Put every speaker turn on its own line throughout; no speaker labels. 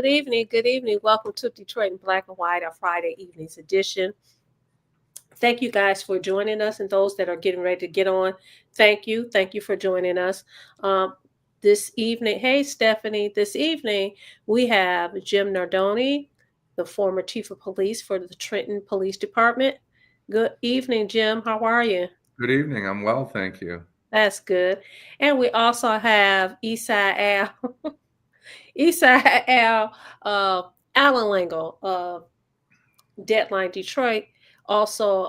Good evening. Good evening. Welcome to Detroit in Black and White, our Friday evenings edition. Thank you guys for joining us, and those that are getting ready to get on, thank you. Thank you for joining us. Um, this evening, hey Stephanie, this evening we have Jim Nardone, the former chief of police for the Trenton Police Department. Good evening, Jim. How are you?
Good evening. I'm well, thank you.
That's good. And we also have Eastside Al, Eastside Al, Allan Lengel, Deadline Detroit, also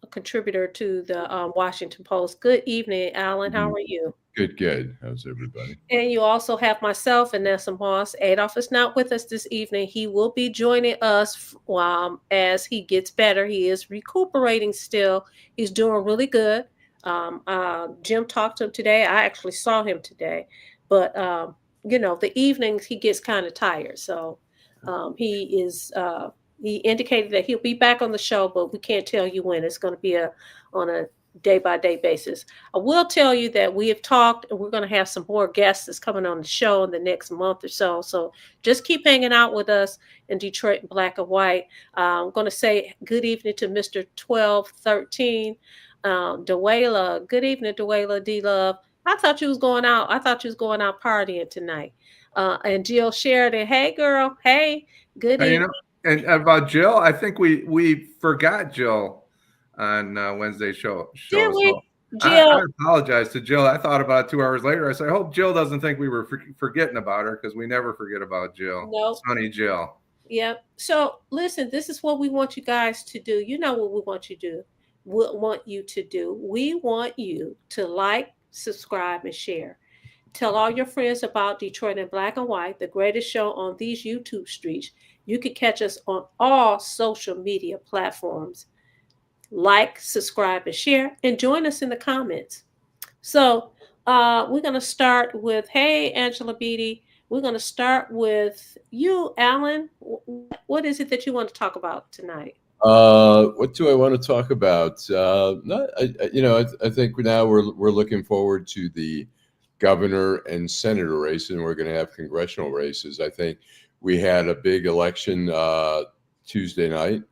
a contributor to the Washington Post. Good evening, Alan. How
Mhm.
are you?
Good, good. How's everybody?
And you also have myself, Vanessa Moss. Adolph is not with us this evening. He will be joining us as he gets better. He is recuperating still. He's doing really good. Jim talked to him today. I actually saw him today. But, the evenings he gets kind of tired. So he indicated that he'll be back on the show, but we can't tell you when. It's going to be on a day by day basis. I will tell you that we have talked, and we're going to have some more guests that's coming on the show in the next month or so. So just keep hanging out with us in Detroit in Black and White. I'm going to say good evening to Mr. 1213, Dewayla. Good evening, Dewayla D Love. I thought you was going out. I thought you was going out partying tonight. And Jill Sheridan. Hey, girl. Hey. Good
And,
evening.
and about Jill, I think we forgot Jill on Wednesday show.
Did
So
we?
I
Jill.
apologize to Jill. I thought about it 2 hours later. I said, I hope Jill doesn't think we were forgetting about her, because we never forget about Jill.
No.
Sunny Jill.
Yep. So listen, this is what we want you guys to do. You know what we want you to do. We want you to do. We want you to like, subscribe, and share. Tell all your friends about Detroit in Black and White, the greatest show on these YouTube streets. You can catch us on all social media platforms. Like, subscribe, and share, and join us in the comments. So we're going to start with, hey, Angela Beatty. We're going to start with you, Alan. What is it that you want to talk about tonight?
What do I want to talk about? I think now we're looking forward to the governor and senator race, and we're going to have congressional races. I think we had a big election Tuesday night.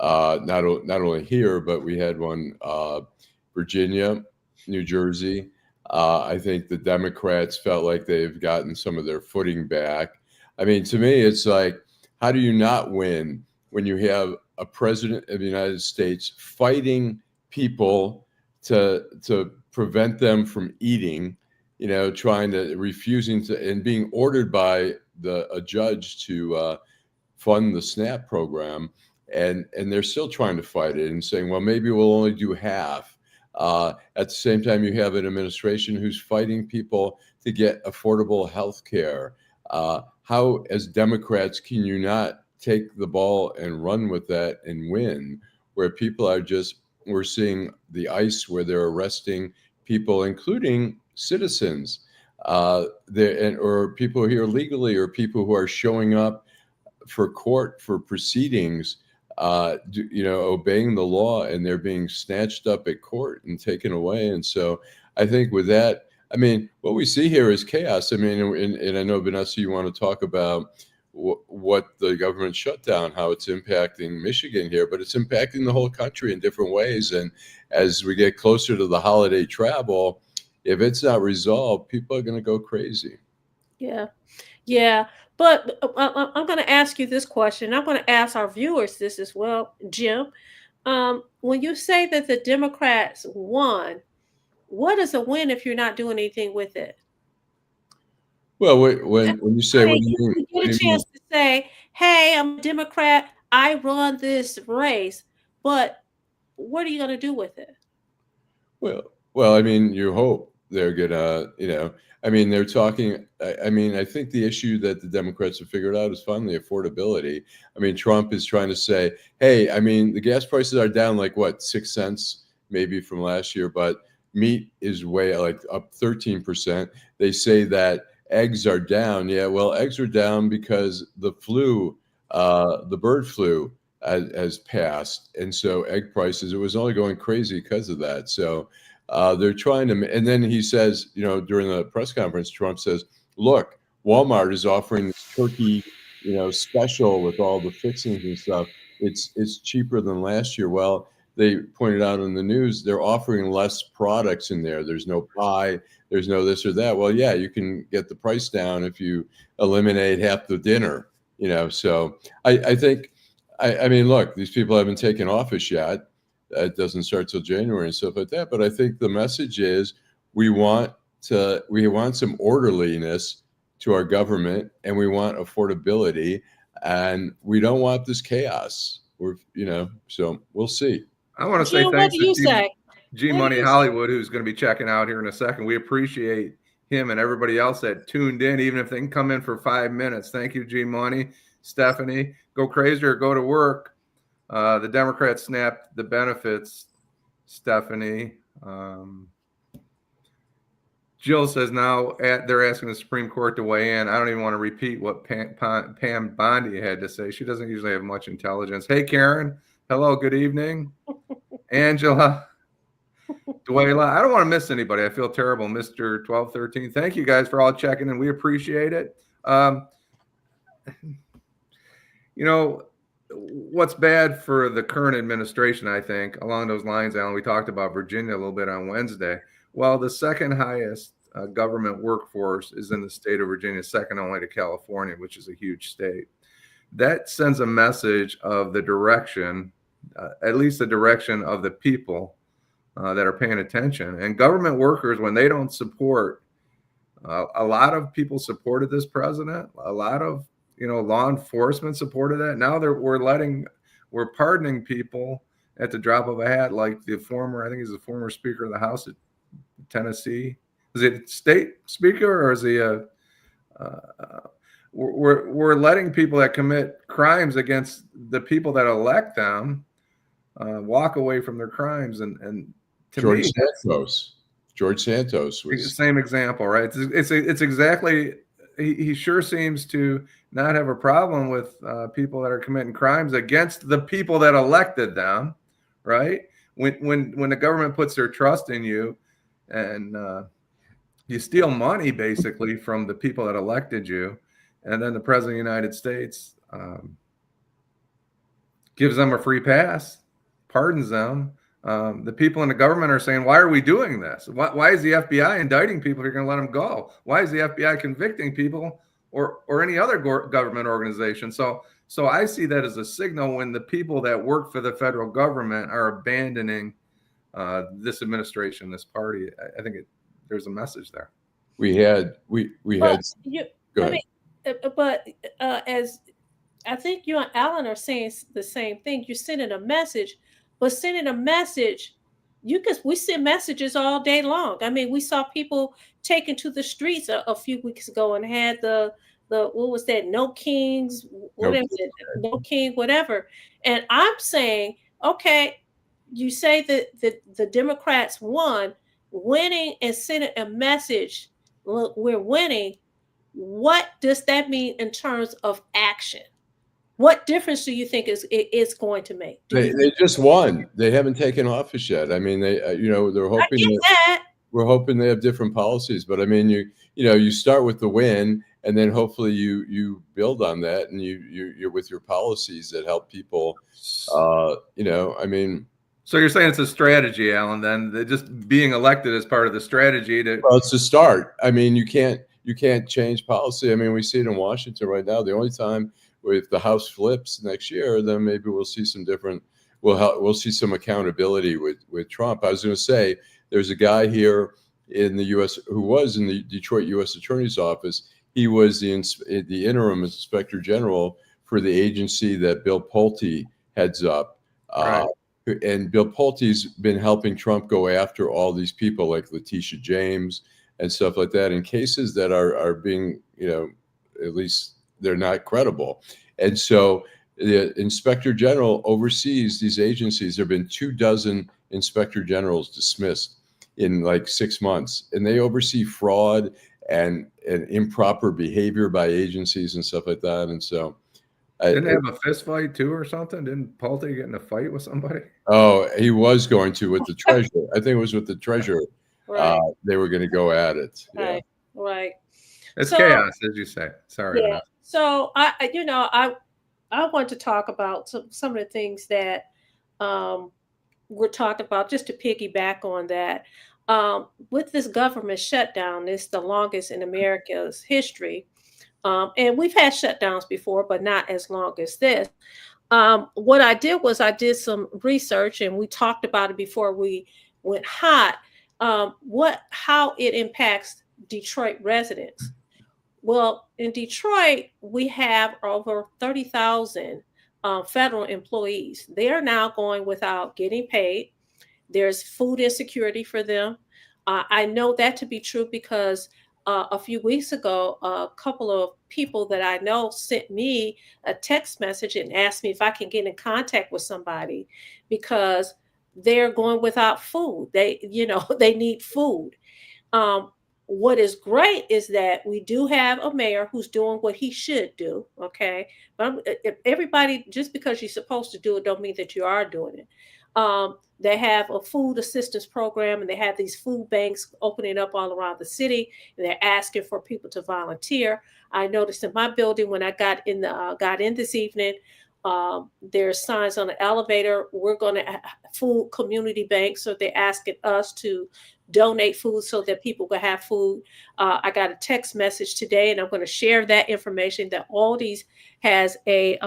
Not only here, but we had one Virginia, New Jersey. I think the Democrats felt like they've gotten some of their footing back. I mean, to me, it's like, how do you not win when you have a president of the United States fighting people to prevent them from eating, refusing to, and being ordered by a judge to fund the SNAP program, and they're still trying to fight it and saying, well, maybe we'll only do half. At the same time, you have an administration who's fighting people to get affordable health care. How, as Democrats, can you not take the ball and run with that and win, where people are we're seeing the ICE where they're arresting people, including citizens, or people here legally, or people who are showing up for court for proceedings, obeying the law, and they're being snatched up at court and taken away. And so I think with that, I mean, what we see here is chaos. I mean, and I know, Vanessa, you want to talk about what the government shutdown, how it's impacting Michigan here, but it's impacting the whole country in different ways. And as we get closer to the holiday travel, if it's not resolved, people are going to go crazy.
Yeah. Yeah. But I'm going to ask you this question. I'm going to ask our viewers this as well, Jim. When you say that the Democrats won, what is a win if you're not doing anything with it?
Well, when you say,
I
what
mean,
do you mean?
you get a chance to say, hey, I'm a Democrat. I run this race. But what are you going to do with it?
Well, I mean, you hope they're gonna, I mean, they're talking. I mean, I think the issue that the Democrats have figured out is finally affordability. I mean, Trump is trying to say, hey, I mean, the gas prices are down like what, 6 cents maybe from last year, but meat is way like up 13%. They say that eggs are down. Yeah, well, eggs are down because the bird flu has passed, and so egg prices, it was only going crazy because of that. So they're trying to, and then he says, during the press conference, Trump says, look, Walmart is offering this turkey, special with all the fixings and stuff. It's cheaper than last year. Well, they pointed out in the news they're offering less products in there. There's no pie, there's no this or that. Well, yeah, you can get the price down if you eliminate half the dinner. So I think, I mean, look, these people haven't taken office yet. It doesn't start till January and stuff like that. But I think the message is we want some orderliness to our government, and we want affordability, and we don't want this chaos. So we'll see.
I want to say
Jim, what
thanks
do you
to
say?
G
What do
Money
you say?
Hollywood, who's going to be checking out here in a second. We appreciate him and everybody else that tuned in, even if they can come in for 5 minutes. Thank you, G Money. Stephanie, go crazy or go to work. The Democrats snapped the benefits. Stephanie. Jill says now they're asking the Supreme Court to weigh in. I don't even want to repeat what Pam Bondi had to say. She doesn't usually have much intelligence. Hey, Karen. Hello. Good evening. Angela. Dwayla. I don't want to miss anybody. I feel terrible. Mr. 1213. Thank you guys for all checking in. We appreciate it. What's bad for the current administration, I think, along those lines, Alan, we talked about Virginia a little bit on Wednesday. Well, the second highest government workforce is in the state of Virginia, second only to California, which is a huge state. That sends a message of the direction, at least the direction of the people that are paying attention. And government workers, when they don't support, a lot of people supported this president. A lot of law enforcement supported that. Now we're pardoning people at the drop of a hat, like I think he's the former Speaker of the House at Tennessee. Is it state speaker, or is he we're letting people that commit crimes against the people that elect them walk away from their crimes. And to
George Santos was
the same example, right? It's exactly. He sure seems to not have a problem with people that are committing crimes against the people that elected them, right? When the government puts their trust in you, and you steal money basically from the people that elected you, and then the president of the United States gives them a free pass, pardons them. The people in the government are saying, why are we doing this? Why is the FBI indicting people if you're going to let them go? Why is the FBI convicting people or any other government organization? So I see that as a signal when the people that work for the federal government are abandoning this administration, this party. I think there's a message there.
As I think you and Allan are saying the same thing. You're sending a message, but sending a message, we send messages all day long. I mean, we saw people taken to the streets a few weeks ago and had the what was that? No kings, no king, whatever. And I'm saying, okay, you say that the Democrats won, winning and sending a message, look, we're winning. What does that mean in terms of action? What difference do you think it's going to make?
They just won. They haven't taken office yet. I mean, they're hoping we're hoping they have different policies. But I mean, you start with the win, and then hopefully you build on that, and you're with your policies that help people. I mean.
So you're saying it's a strategy, Alan? Then they're just being elected as part of the strategy to.
Well, it's a start. I mean, you can't change policy. I mean, we see it in Washington right now. The only time if the House flips next year, then maybe we'll see some different. We'll see some accountability with Trump. I was going to say there's a guy here in the U.S. who was in the Detroit U.S. Attorney's Office. He was the interim inspector general for the agency that Bill Pulte heads up.
Right.
And Bill Pulte's been helping Trump go after all these people like Letitia James and stuff like that in cases that are being, at least they're not credible. And so the inspector general oversees these agencies. There have been 24 inspector generals dismissed in like 6 months, and they oversee fraud and improper behavior by agencies and stuff like that. And so
didn't they have a fist fight too or something? Didn't Pulte get in a fight with somebody?
Oh, he was going to with the treasurer. I think it was with the treasurer.
Right.
They were going to go at it.
Right.
Yeah.
Right.
It's
So
chaos, as you say. Sorry,
yeah,
Vanessa.
so I want to talk about some of the things that um, we're talking about, just to piggyback on that. With this government shutdown, it's the longest in America's history. And we've had shutdowns before, but not as long as this. What I did was I did some research, and we talked about it before we went hot. How it impacts Detroit residents. Well, in Detroit, we have over 30,000 federal employees. They are now going without getting paid. There's food insecurity for them. I know that to be true because a few weeks ago, a couple of people that I know sent me a text message and asked me if I can get in contact with somebody because they're going without food. They need food. Um, what is great is that we do have a mayor who's doing what he should do. Okay, but if everybody, just because you're supposed to do it, don't mean that you are doing it. They have a food assistance program, and they have these food banks opening up all around the city, and they're asking for people to volunteer. I noticed in my building when I got in this evening, there's signs on the elevator. We're going to food community bank, so they're asking us to donate food so that people can have food. I got a text message today, and I'm going to share that information that Aldi's has a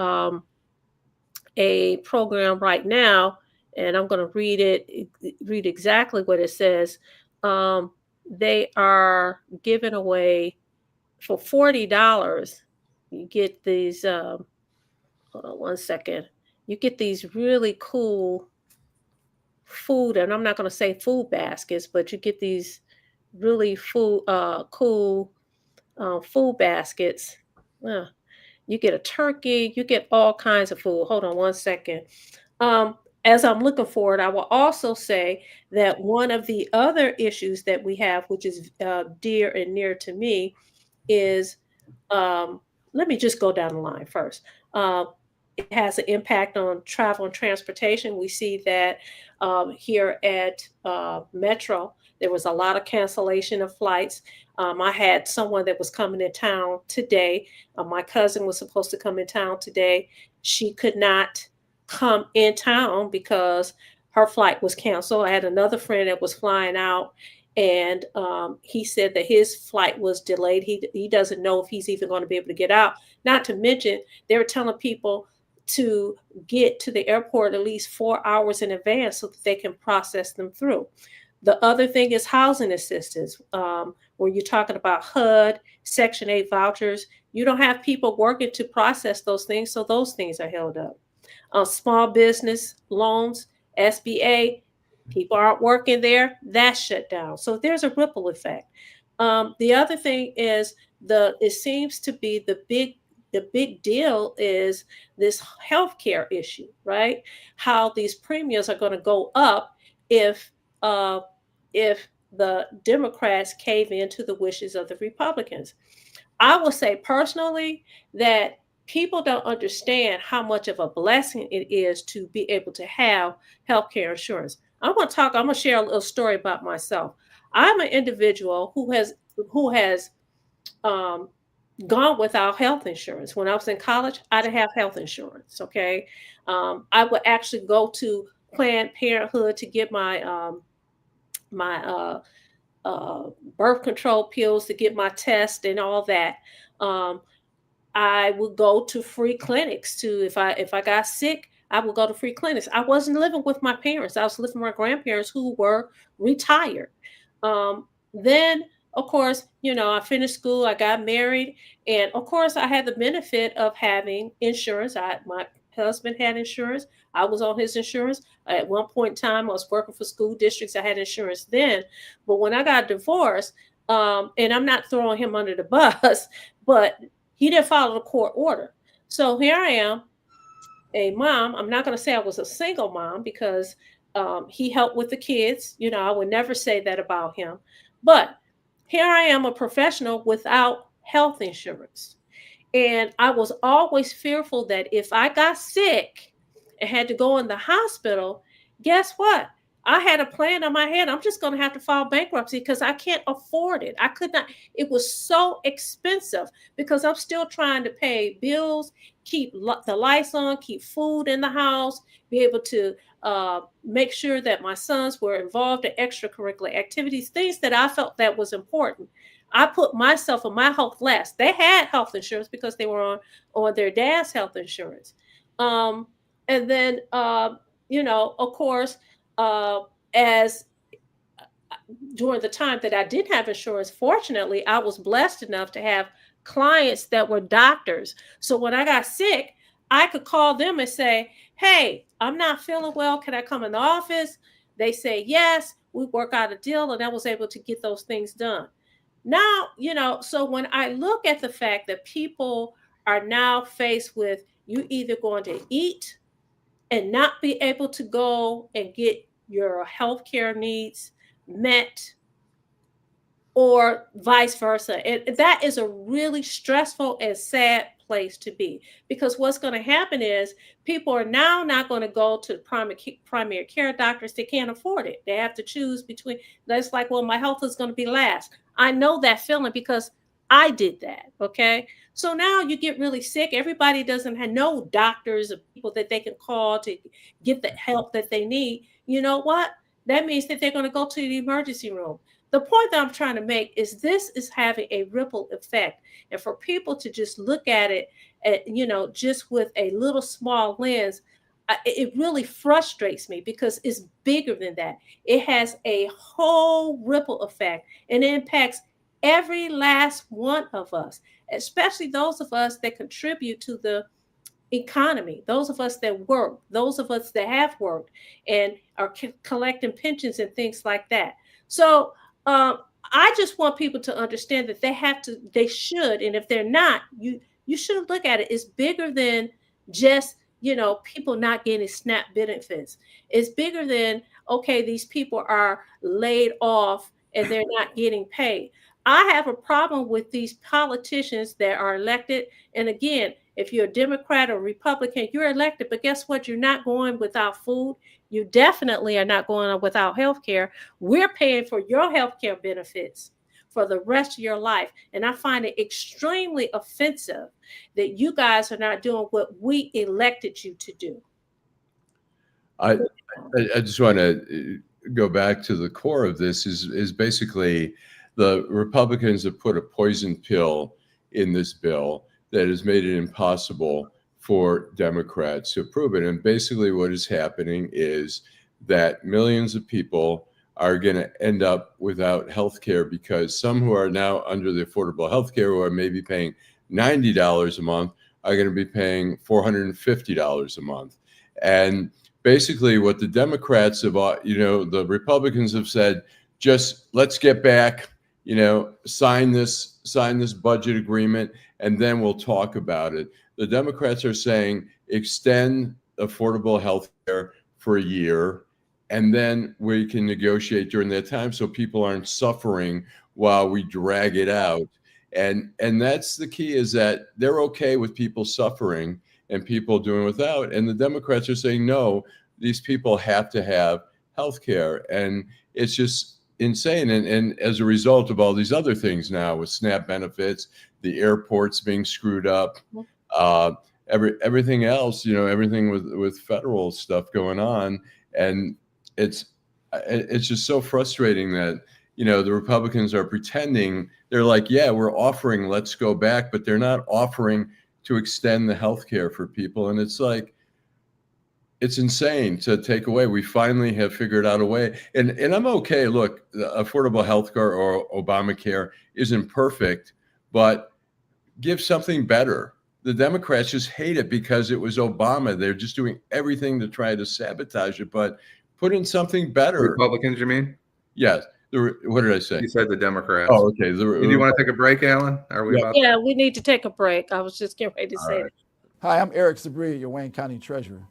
program right now, and I'm going to read exactly what it says. They are giving away for $40. You get these. Hold on one second. You get these really cool food, and I'm not going to say food baskets, but you get these really cool food baskets. Uh, you get a turkey, you get all kinds of food. Hold on one second. Um, as I'm looking for it, I will also say that one of the other issues that we have, which is dear and near to me, is um, let me just go down the line first. Uh, it has an impact on travel and transportation. We see that here at Metro, there was a lot of cancellation of flights. I had someone that was coming in town today. My cousin was supposed to come in town today. She could not come in town because her flight was canceled. I had another friend that was flying out, and he said that his flight was delayed. He doesn't know if he's even going to be able to get out. Not to mention, they were telling people to get to the airport at least 4 hours in advance so that they can process them through. The other thing is housing assistance, where you're talking about HUD, Section 8 vouchers. You don't have people working to process those things, so those things are held up. Small business loans, SBA, people aren't working there, that's shut down. So there's a ripple effect. The other thing is it seems to be the big deal is this healthcare issue, right? How these premiums are going to go up if uh, if the Democrats cave into the wishes of the Republicans. I will say personally that people don't understand how much of a blessing it is to be able to have healthcare insurance. I'm going to share a little story about myself. I'm an individual who has um, gone without health insurance. When I was in college, I didn't have health insurance. Okay, I would actually go to Planned Parenthood to get my birth control pills, to get my test and all that. Um, I would go to free clinics to if I got sick, I would go to free clinics. I wasn't living with my parents. I was living with my grandparents who were retired. Then of course, I finished school, I got married, and of course I had the benefit of having insurance. My husband had insurance. I was on his insurance. At one point in time, I was working for school districts. I had insurance then. But when I got divorced, and I'm not throwing him under the bus, but he didn't follow the court order. So here I am, a mom. I'm not going to say I was a single mom because he helped with the kids. I would never say that about him. But here I am, a professional without health insurance. And I was always fearful that if I got sick and had to go in the hospital, guess what? I had a plan on my head. I'm just going to have to file bankruptcy because I can't afford it. I could not. It was so expensive because I'm still trying to pay bills, keep the lights on, keep food in the house, be able to make sure that my sons were involved in extracurricular activities, things that I felt that was important. I put myself and my health last. They had health insurance because they were on their dad's health insurance. And then, of course, as during the time that I didn't have insurance, fortunately, I was blessed enough to have clients that were doctors. So when I got sick, I could call them and say, hey, I'm not feeling well. Can I come in the office? They say, yes, we work out a deal. And I was able to get those things done. Now, so when I look at the fact that people are now faced with you either going to eat and not be able to go and get your healthcare needs met, or vice versa. And that is a really stressful and sad place to be, because what's going to happen is people are now not going to go to primary care doctors. They can't afford it. They have to choose between. That's like, well, my health is going to be last. I know that feeling because I did that. Okay. So now you get really sick. Everybody doesn't have no doctors or people that they can call to get the help that they need. You know what? That means that they're going to go to the emergency room. The point that I'm trying to make is this is having a ripple effect. And for people to just look at it, just with a little small lens, it really frustrates me because it's bigger than that. It has a whole ripple effect and it impacts every last one of us, especially those of us that contribute to the economy, those of us that work, those of us that have worked and are collecting pensions and things like that. So I just want people to understand that they should, and if they're not, you should look at it. It's bigger than just, people not getting SNAP benefits. It's bigger than, okay, these people are laid off and they're not getting paid. I have a problem with these politicians that are elected. And again, if you're a Democrat or Republican, you're elected, but guess what? You're not going without food. You definitely are not going without health care. We're paying for your health care benefits for the rest of your life. And I find it extremely offensive that you guys are not doing what we elected you to do.
I just want to go back to the core of this is basically the Republicans have put a poison pill in this bill that has made it impossible for Democrats to approve it. And basically what is happening is that millions of people are going to end up without health care because some who are now under the affordable health care, who are maybe paying $90 a month, are going to be paying $450 a month. And basically what the Democrats have, the Republicans have said, just let's get back, sign this budget agreement, and then we'll talk about it. The Democrats are saying extend affordable health care for a year, and then we can negotiate during that time so people aren't suffering while we drag it out. And that's the key, is that they're okay with people suffering and people doing without. And the Democrats are saying, no, these people have to have health care. And it's just insane. And as a result of all these other things now with SNAP benefits, the airports being screwed up, everything else, everything with federal stuff going on. And it's just so frustrating that, the Republicans are pretending they're like, yeah, we're offering, let's go back, but they're not offering to extend the health care for people. And it's like, it's insane to take away. We finally have figured out a way. And I'm okay. Look, affordable health care or Obamacare isn't perfect, but give something better. The Democrats just hate it because it was Obama. They're just doing everything to try to sabotage it, but put in something better.
Republicans, you mean?
Yes. What did I say?
You said the Democrats.
Oh, okay.
Do you want to take a break, Allan? Are we about
Yeah, we need to take a break. I was just getting ready to say
right.
that.
Hi, I'm Eric Sabria, your Wayne County Treasurer.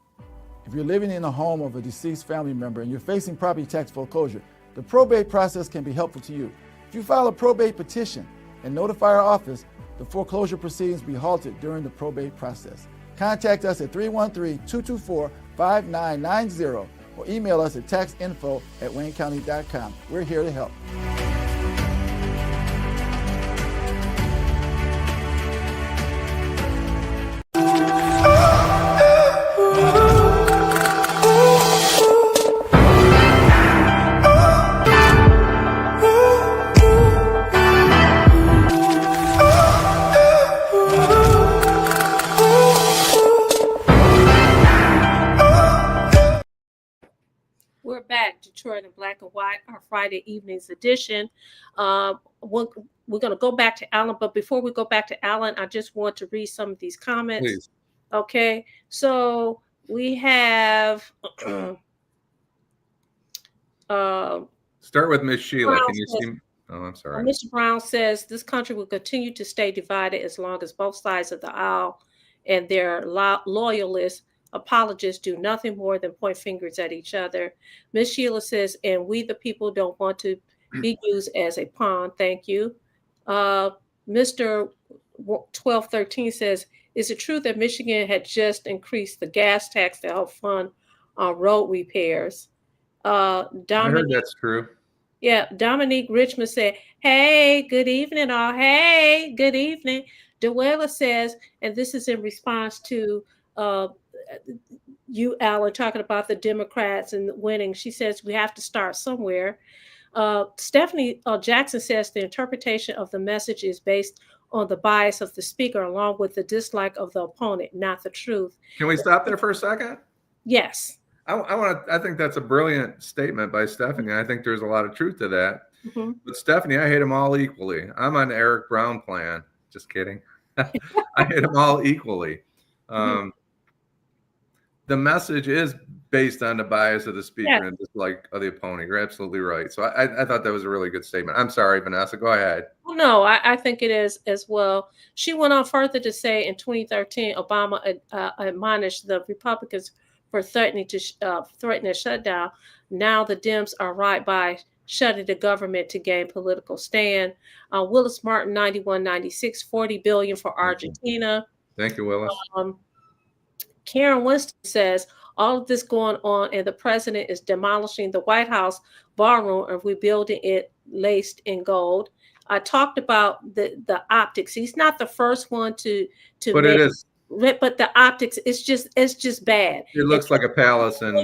If you're living in a home of a deceased family member and you're facing property tax foreclosure, the probate process can be helpful to you. If you file a probate petition and notify our office, the foreclosure proceedings will be halted during the probate process. Contact us at 313-224-5990 or email us at taxinfo@waynecounty.com. We're here to help.
We're back, Detroit in Black and White, our Friday evening's edition. We're going to go back to Allan, but before we go back to Allan, I just want to read some of these comments.
Please.
Okay, so we have
Start with Miss Sheila.
Brown
Can you
says-
see? Oh, I'm sorry.
Mr. Brown says this country will continue to stay divided as long as both sides of the aisle and their loyalists, apologists do nothing more than point fingers at each other. Ms. Sheila says, and we the people don't want to be used as a pawn. Thank you. Mr. 1213 says, is it true that Michigan had just increased the gas tax to help fund road repairs?
I heard that's true.
Yeah, Dominique Richmond said, hey, good evening, all. Hey, good evening. Duela says, and this is in response to you, Allan, talking about the Democrats and winning. She says, we have to start somewhere. Stephanie Jackson says the interpretation of the message is based on the bias of the speaker along with the dislike of the opponent, not the truth.
Can we stop there for a second?
Yes.
I think that's a brilliant statement by Stephanie. I think there's a lot of truth to that.
Mm-hmm.
But Stephanie, I hate them all equally. I'm on the Eric Brown plan. Just kidding. I hate them all equally. The message is based on the bias of the speaker and dislike of the opponent. You're absolutely right. So I thought that was a really good statement. I'm sorry, Vanessa. Go ahead.
Well, no, I think it is as well. She went on further to say in 2013, Obama admonished the Republicans for threatening a shutdown. Now the Dems are right by shutting the government to gain political stand. Willis Martin, 9196, $40 billion for Argentina.
Thank you, Willis.
Karen Winston says, all of this going on and the president is demolishing the White House ballroom and rebuilding it laced in gold. I talked about the optics. He's not the first one to
but it is.
But the optics, it's just bad.
It looks like a palace, and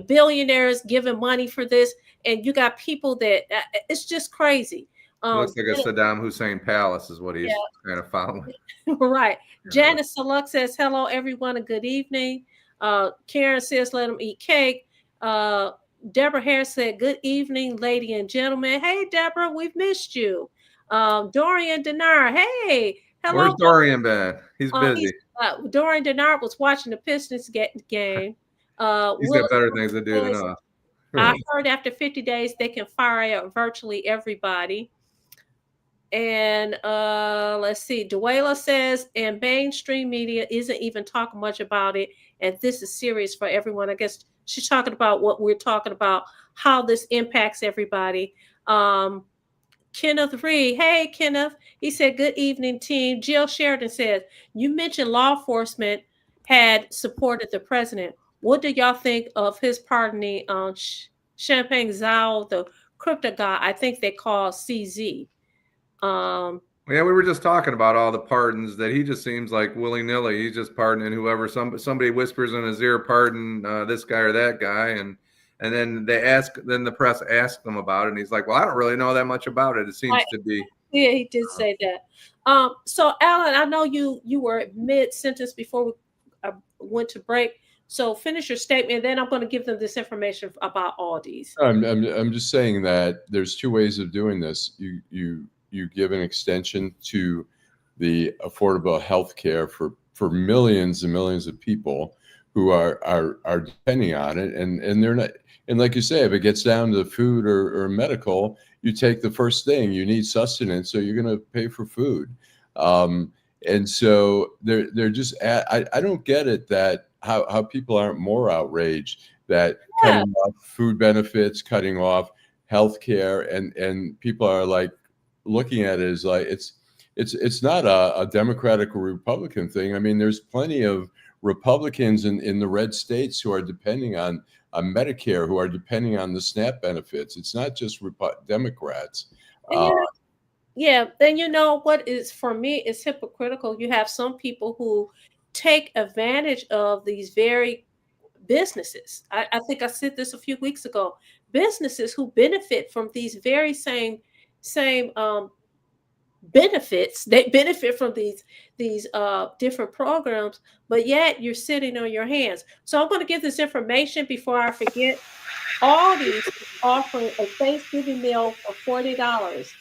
billionaires giving money for this, and you got people that it's just crazy.
It looks like a Saddam Hussein palace is what he's kind of following.
Right. Janice Saluk says, hello, everyone, and good evening. Karen says, let them eat cake. Deborah Harris said, good evening, lady and gentlemen. Hey, Deborah, we've missed you. Dorian Denard, hey. Hello.
Where's Dorian been? He's busy.
Dorian Denard was watching the Pistons game.
He's got better things to do than us.
I heard after 50 days, they can fire out virtually everybody. And let's see, Duela says, and mainstream media isn't even talking much about it. And this is serious for everyone. I guess she's talking about what we're talking about, how this impacts everybody. Kenneth Reed, hey, Kenneth. He said, good evening, team. Jill Sheridan says, you mentioned law enforcement had supported the president. What do y'all think of his pardoning Champagne Zhao, the crypto guy? I think they call CZ.
Yeah, we were just talking about all the pardons that he just seems like willy-nilly. He's just pardoning whoever somebody whispers in his ear, pardon this guy or that guy, and then the press asks him about it, and he's like, well, I don't really know that much about it. It seems to be.
Yeah, he did say that. So Allan, I know you were mid-sentence before we went to break. So finish your statement, and then I'm going to give them this information about all these.
I'm just saying that there's two ways of doing this. You give an extension to the affordable health care for millions and millions of people who are depending on it, and they're not. And like you say, if it gets down to food or medical, you take the first thing. You need sustenance, so you're going to pay for food. And so they're just. I don't get it that how people aren't more outraged that cutting off food benefits, cutting off health care, and people are like looking at it as like it's not a Democratic or Republican thing. I mean, there's plenty of Republicans in the red states who are depending on Medicare who are depending on the SNAP benefits. It's not just Democrats.
And yeah, then you know what is, for me, is hypocritical. You have some people who take advantage of these very businesses. I think I said this a few weeks ago. Businesses who benefit from these very same benefits. They benefit from these different programs, but yet you're sitting on your hands. So I'm going to give this information before I forget. Aldi's is offering a Thanksgiving meal for $40.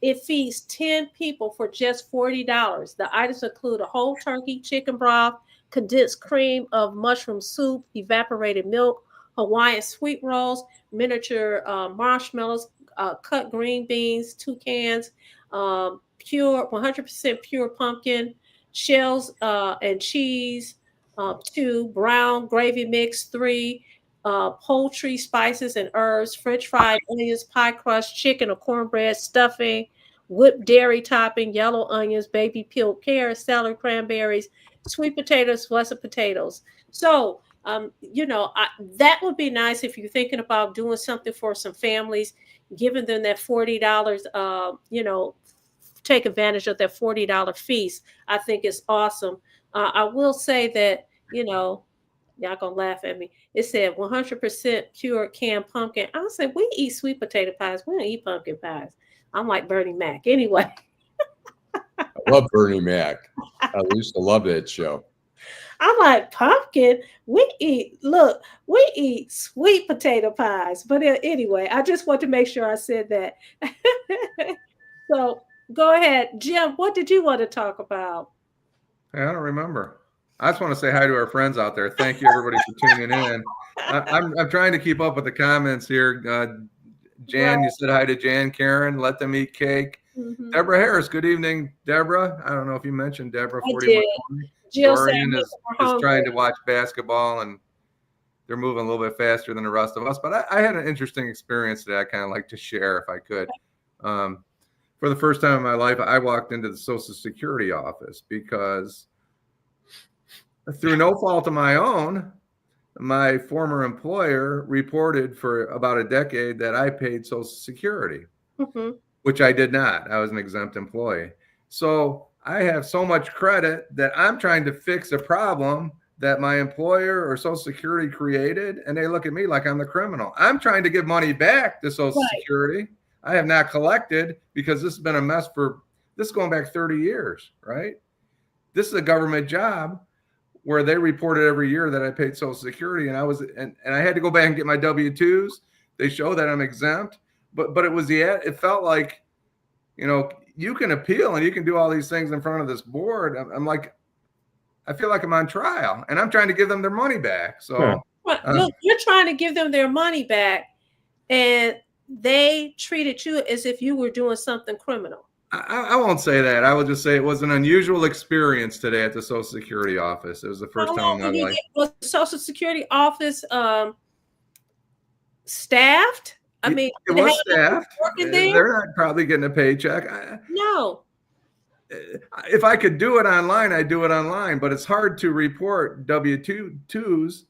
It feeds 10 people for just $40. The items include a whole turkey, chicken broth, condensed cream of mushroom soup, evaporated milk, Hawaiian sweet rolls, miniature marshmallows, cut green beans, 2 cans, pure 100% pure pumpkin, shells and cheese, 2 brown gravy mix, 3 poultry, spices and herbs, French fried onions, pie crust, chicken or cornbread, stuffing, whipped dairy topping, yellow onions, baby peeled carrots, celery, cranberries, sweet potatoes, russet potatoes. So, that would be nice if you're thinking about doing something for some families, giving them that $40, take advantage of that $40 feast. I think it's awesome. I will say that, y'all gonna laugh at me. It said 100% pure canned pumpkin. I said, we eat sweet potato pies. We don't eat pumpkin pies. I'm like Bernie Mac. Anyway.
I love Bernie Mac. I used to love that show.
I'm like, pumpkin? We eat sweet potato pies. But anyway, I just want to make sure I said that. So go ahead. Jim, what did you want to talk about?
I don't remember. I just want to say hi to our friends out there. Thank you, everybody, for tuning in. I'm trying to keep up with the comments here. Jan, you said hi to Jan. Karen, let them eat cake.
Mm-hmm.
Deborah Harris, good evening, Deborah. I don't know if you mentioned Deborah.
I did. Jill
Dorian is trying to watch basketball, and they're moving a little bit faster than the rest of us. But I had an interesting experience that I kind of like to share if I could. For the first time in my life, I walked into the Social Security office because, through no fault of my own, my former employer reported for about a decade that I paid Social Security, which I did not. I was an exempt employee. So I have so much credit that I'm trying to fix a problem that my employer or Social Security created, and they look at me like I'm the criminal. I'm trying to give money back to Social Security. I have not collected because this has been a mess this is going back 30 years, right? This is a government job where they reported every year that I paid Social Security, and I had to go back and get my W-2s. They show that I'm exempt, but it felt like, you can appeal and you can do all these things in front of this board. I'm like, I feel like I'm on trial, and I'm trying to give them their money back. So
look, you're trying to give them their money back, and they treated you as if you were doing something criminal.
I won't say that. I will just say it was an unusual experience today at the Social Security office. It was the first time in my life.
Was the Social Security office staffed? I mean,
it was staffed.
They're
not probably getting a paycheck.
No.
If I could do it online, I'd do it online, but it's hard to report W-2s.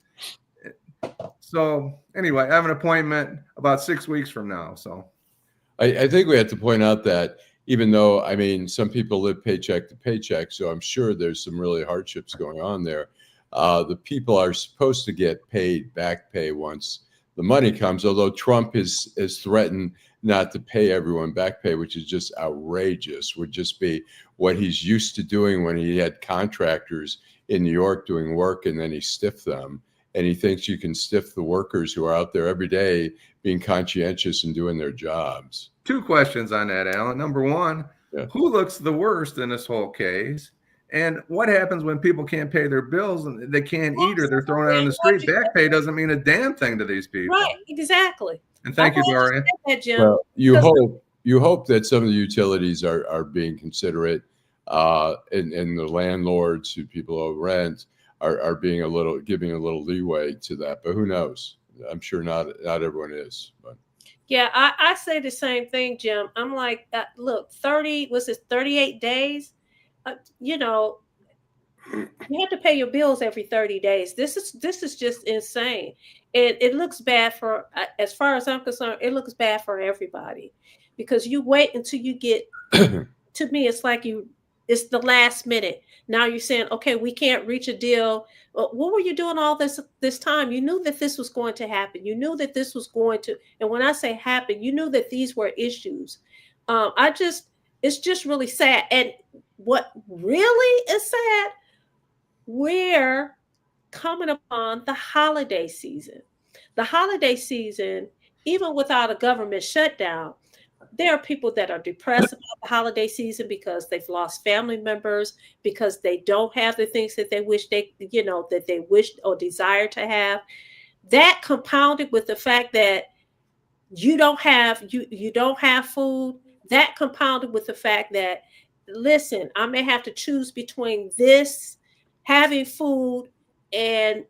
So anyway, I have an appointment about 6 weeks from now. So
I think we have to point out that even though, some people live paycheck to paycheck, so I'm sure there's some really hardships going on there. The people are supposed to get paid back pay once the money comes, although Trump has threatened not to pay everyone back pay, which is just outrageous, would just be what he's used to doing when he had contractors in New York doing work and then he stiffed them. And he thinks you can stiff the workers who are out there every day being conscientious and doing their jobs.
2 questions on that, Allan. Number one, who looks the worst in this whole case? And what happens when people can't pay their bills and they can't eat or they're thrown out on the street? Back pay doesn't mean a damn thing to these people.
Right, exactly.
And thank you, Dorian.
Well, you hope that some of the utilities are being considerate, and the landlords who people owe rent are being giving a little leeway to that. But who knows? I'm sure not everyone is. But
yeah, I say the same thing, Jim. I'm like, look, 38 days? You have to pay your bills every 30 days. This is just insane. And it looks bad for, as far as I'm concerned, it looks bad for everybody, because you wait until you get, to me, it's like it's the last minute. Now you're saying, okay, we can't reach a deal. Well, what were you doing all this time? You knew that this was going to happen. You knew that this was going to, and when I say happen, you knew that these were issues. It's just really sad. And what really is sad, we're coming upon the holiday season. The holiday season, even without a government shutdown, there are people that are depressed about the holiday season because they've lost family members, because they don't have the things that they wish that they wished or desire to have. That compounded with the fact that you don't have food, that compounded with the fact that, listen, I may have to choose between this, having food, and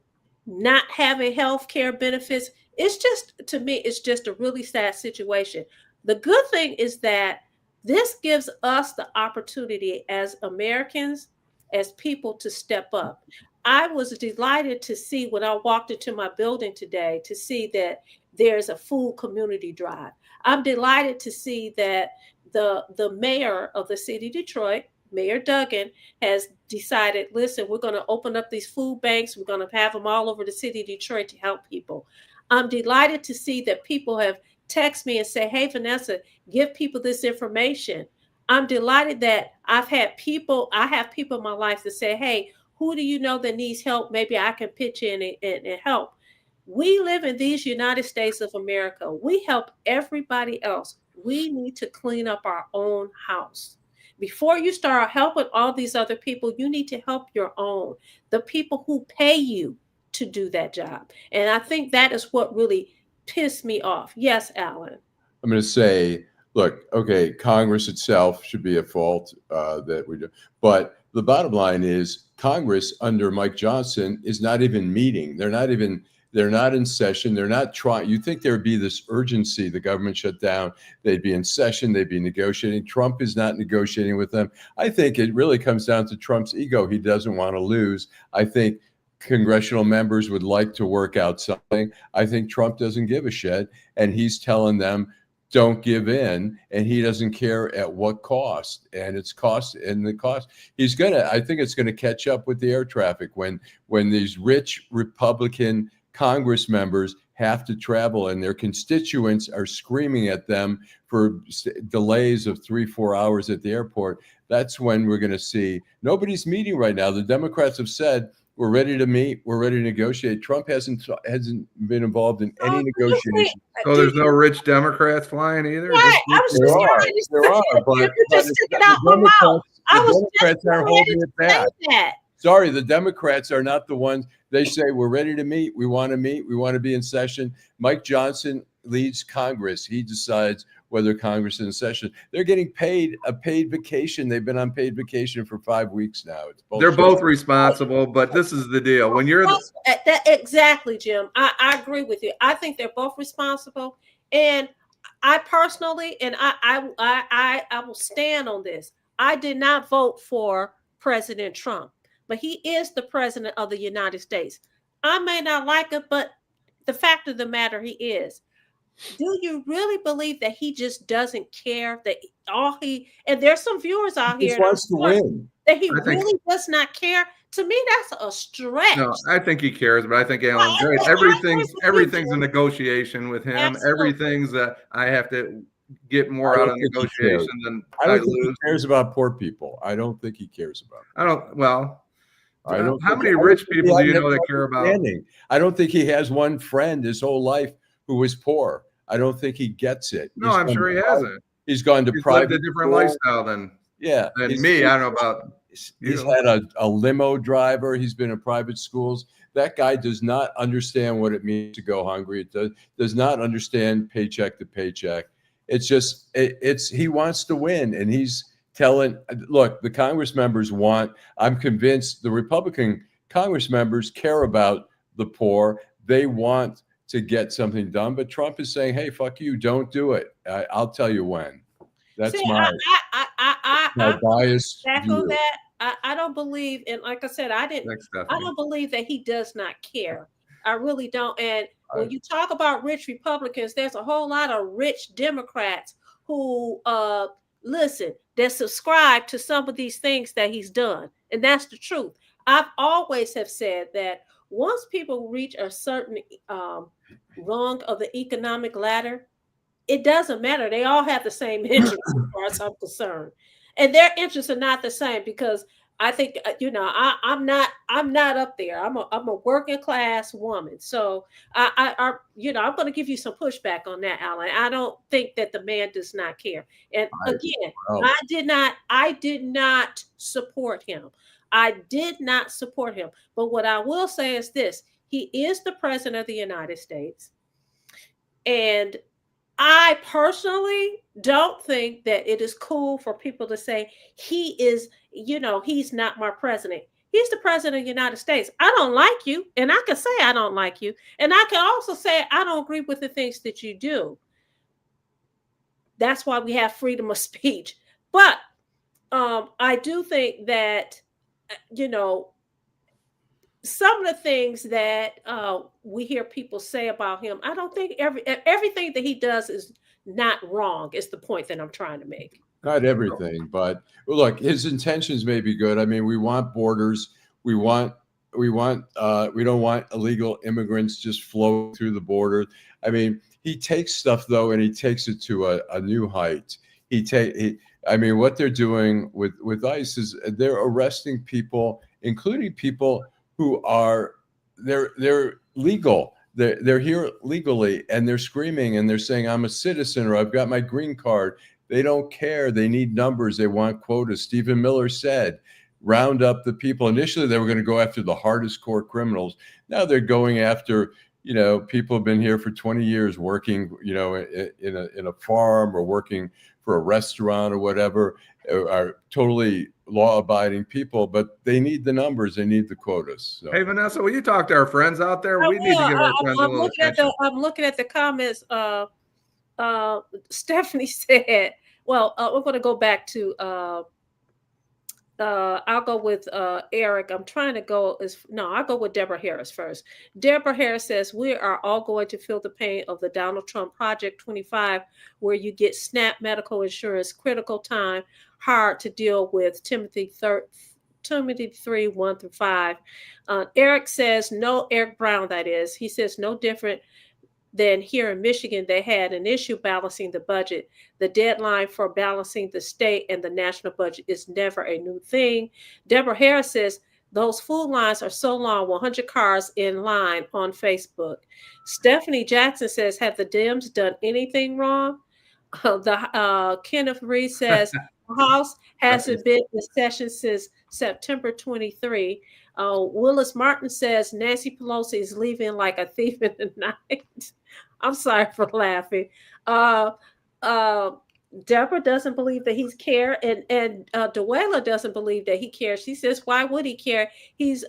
not having health care benefits. It's just, to me, it's just a really sad situation. The good thing is that this gives us the opportunity as Americans, as people, to step up. I was delighted to see, when I walked into my building today, to see that there's a food community drive. I'm delighted to see that the mayor of the city of Detroit, Mayor Duggan, has decided, listen, we're going to open up these food banks. We're going to have them all over the city of Detroit to help people. I'm delighted to see that people have texted me and say, hey, Vanessa, give people this information. I'm delighted that I have people in my life that say, hey, who do you know that needs help? Maybe I can pitch in and help. We live in these United States of America. We help everybody else. We need to clean up our own house. Before you start helping all these other people, you need to help your own, the people who pay you to do that job. And I think that is what really pissed me off. Yes, Allan.
I'm going to say, look, okay, Congress itself should be at fault that we do. But the bottom line is Congress under Mike Johnson is not even meeting. They're not in session. They're not trying. You think there would be this urgency, the government shut down, they'd be in session, they'd be negotiating. Trump is not negotiating with them. I think it really comes down to Trump's ego. He doesn't want to lose. I think congressional members would like to work out something. I think Trump doesn't give a shit, and he's telling them, don't give in, and he doesn't care at what cost. And it's cost, and the cost, I think it's gonna catch up with the air traffic when these rich Republican Congress members have to travel and their constituents are screaming at them for delays of 3-4 hours at the airport. That's when we're going to see. Nobody's meeting right now. The Democrats have said, we're ready to meet, we're ready to negotiate. Trump hasn't been involved in any negotiation.
So there's no rich Democrats flying either?
Right. I was just trying to
there are, but
just stick it out my mouth. I was
Democrats aren't holding it back.
that.
Sorry, the Democrats are not the ones. They say, we're ready to meet. We want to be in session. Mike Johnson leads Congress. He decides whether Congress is in session. They're getting a paid vacation. They've been on paid vacation for 5 weeks now.
They're both responsible, but this is the deal. When you're
exactly, Jim. I agree with you. I think they're both responsible. And I personally, and I will stand on this. I did not vote for President Trump, but he is the president of the United States. I may not like it, but the fact of the matter, he is. Do you really believe that he just doesn't care, that and there's some viewers out here
that wants to win,
that he really does not care? To me, that's a stretch.
No, I think he cares, but I think Allan's great. Everything's a negotiation with him.
Absolutely.
Everything's that I have to get more out of negotiation than
I don't think he cares about poor people. I don't think he cares about them.
How many rich people do you know that care about?
I don't think he has one friend his whole life who was poor. I don't think he gets it.
No, I'm sure he hasn't.
He's gone to private.
Lived a different lifestyle than me. I don't know about.
He's had a limo driver. He's been in private schools. That guy does not understand what it means to go hungry. It does not understand paycheck to paycheck. It's just he wants to win, and he's telling. Look, the Congress members I'm convinced the Republican Congress members care about the poor. They want to get something done, but Trump is saying, "Hey, fuck you! Don't do it. I'll tell you when." That's my biased view.
I don't believe, and like I said, I
Stephanie.
don't believe that he does not care. I really don't. And when you talk about rich Republicans, there's a whole lot of rich Democrats who listen, that subscribe to some of these things that he's done. And that's the truth. I've always have said that once people reach a certain rung of the economic ladder, it doesn't matter. They all have the same interests as far as I'm concerned. And their interests are not the same because I think I'm not up there. I'm a working class woman. So I'm going to give you some pushback on that, Allan. I don't think that the man does not care. And again, I did not support him. I did not support him. But what I will say is this: he is the president of the United States, and I personally don't think that it is cool for people to say he is, he's not my president. He's the president of the United States. I don't like you, and I can say I don't like you, and I can also say I don't agree with the things that you do. That's why we have freedom of speech. But I do think that, some of the things that we hear people say about him, I don't think everything that he does is not wrong, is the point that I'm trying to make.
Not everything, but look, his intentions may be good. I mean, we want borders. We don't want illegal immigrants just flowing through the border. I mean, he takes stuff though, and he takes it to a new height. What they're doing with ICE is they're arresting people, including people who are they're legal. They're here legally, and they're screaming and they're saying, "I'm a citizen," or "I've got my green card." They don't care. They need numbers. They want quotas. Stephen Miller said, round up the people. Initially, they were going to go after the hardest core criminals. Now they're going after, people have been here for 20 years working, in a farm or working for a restaurant or whatever, are totally law-abiding people, but they need the numbers. They need the quotas. So.
Hey, Vanessa, will you talk to our friends out there? We need to give our friends a little attention.
I'm looking at the comments. Stephanie said, well, we're going to go back to, I'll go with Eric. I'm trying to I'll go with Deborah Harris first. Deborah Harris says, we are all going to feel the pain of the Donald Trump Project 25, where you get SNAP medical insurance, critical time, hard to deal with. Timothy 3, 1 through 5. Eric says, no, Eric Brown, that is. He says, no different than here in Michigan. They had an issue balancing the budget. The deadline for balancing the state and the national budget is never a new thing. Deborah Harris says, those food lines are so long, 100 cars in line on Facebook. Stephanie Jackson says, have the Dems done anything wrong? Kenneth Reed says, the House hasn't been in session since September 23. Willis Martin says Nancy Pelosi is leaving like a thief in the night. I'm sorry for laughing. Deborah doesn't believe that he's care, and Dwayla doesn't believe that he cares. She says, why would he care? He's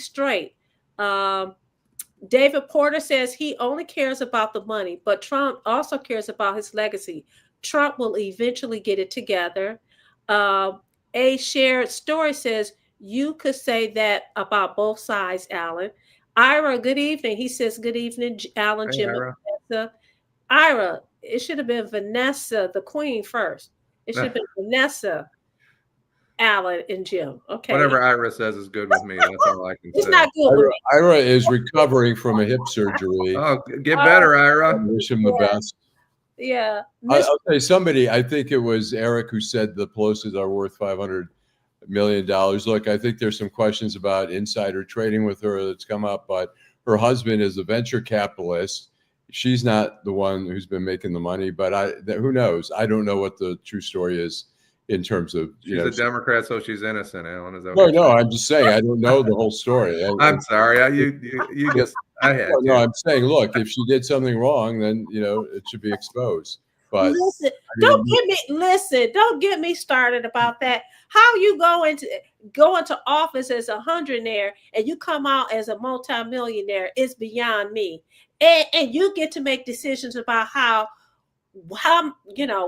straight. David Porter says he only cares about the money, but Trump also cares about his legacy. Trump will eventually get it together. A shared story says, you could say that about both sides, Allan. Ira, good evening. He says, good evening, Allan,
Hey,
Jim, and Vanessa. Ira, it should have been Vanessa, the queen, first. It should have been Vanessa, Allan, and Jim. Okay.
Whatever Ira says is good with me. That's all I can say.
It's not good with me.
Ira is recovering from a hip surgery.
Oh, get better, Ira.
I wish him the best.
Yeah.
I'll say somebody, I think it was Eric, who said the Pelosi's are worth $500 million. Look, I think there's some questions about insider trading with her that's come up, but her husband is a venture capitalist. She's not the one who's been making the money, but who knows? I don't know what the true story is in terms of,
she's a Democrat, so she's innocent, Allan. Is that
no, I'm just saying, I don't know the whole story.
I'm sorry. You just, I had to.
No, I'm saying, look, if she did something wrong, then, it should be exposed. But
listen, don't get me started about that. How you go into office as a hundredaire and you come out as a multimillionaire is beyond me. And you get to make decisions about how how,